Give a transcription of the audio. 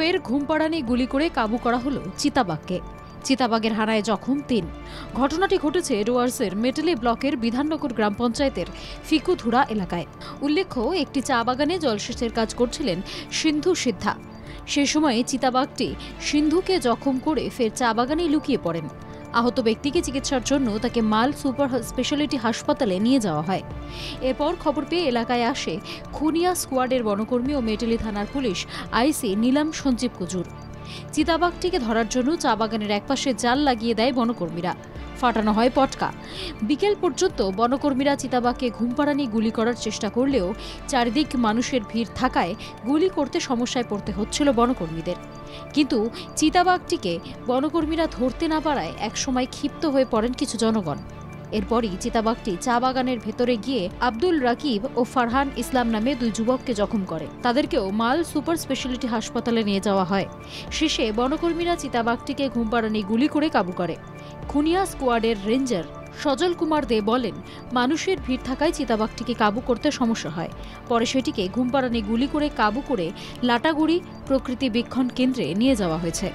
ফের ঘুমপাড়ানি গুলি করে কাবু করা হলো চিতাবাঘকে। চিতাবাঘের হানায় জখম ৩। ঘটনাটি ঘটেছে ডুয়ার্সের মেটেলি ব্লকের বিধাননগর গ্রাম পঞ্চায়েতের ফিকুধুরা এলাকায়। উল্লেখ্য, একটি চা বাগানে জলসেচের কাজ করছিলেন সিন্ধু সিদ্ধা। সে সময় চিতাবাঘটি সিন্ধুকে জখম করে ফের চা বাগানেই লুকিয়ে পড়েন। আহত ব্যক্তিকে চিকিৎসার জন্য তাকে মাল সুপার স্পেশালিটি হাসপাতালে নিয়ে যাওয়া হয়। এরপর খবর পেয়ে এলাকায় আসে খুনিয়া স্কোয়াডের বনকর্মী ও মেটেলি থানার পুলিশ আইসি নীলাম সঞ্জীব কুজুর। চিতাবাঘটিকে ধরার জন্য চা বাগানের একপাশে জাল লাগিয়ে দেয় বনকর্মীরা। ফাটানো হয় পটকা। বিকেল পর্যন্ত বনকর্মীরা চিতাবাঘকে ঘুমপাড়ানি গুলি করার চেষ্টা করলেও চারিদিক মানুষের ভিড় থাকায় গুলি করতে সমস্যায় পড়তে হচ্ছিল বনকর্মীদের। কিন্তু চিতাবাঘটিকে বনকর্মীরা ধরতে না পারায় একসময় ক্ষিপ্ত হয়ে পড়েন কিছু জনগণ। এরপরই চিতাবাঘটি চা বাগানের ভেতরে গিয়ে আব্দুল রাকিব ও ফারহান ইসলাম নামে ২ যুবককে জখম করে। তাদেরকেও মাল সুপার স্পেশালিটি হাসপাতালে নিয়ে যাওয়া হয়। শেষে বনকর্মীরা চিতাবাঘটিকে ঘুমপাড়ানি গুলি করে কাবু করে। খুনিয়া স্কোয়াডের রেঞ্জার সজল কুমার দে বলেন, মানুষের ভিড় থাকায় চিতাবাঘটিকে কাবু করতে সমস্যা হয়। পরে সেটিকে ঘুমপাড়ানি গুলি করে কাবু করে লাটাগুড়ি প্রকৃতি বীক্ষণ কেন্দ্রে নিয়ে যাওয়া হয়েছে।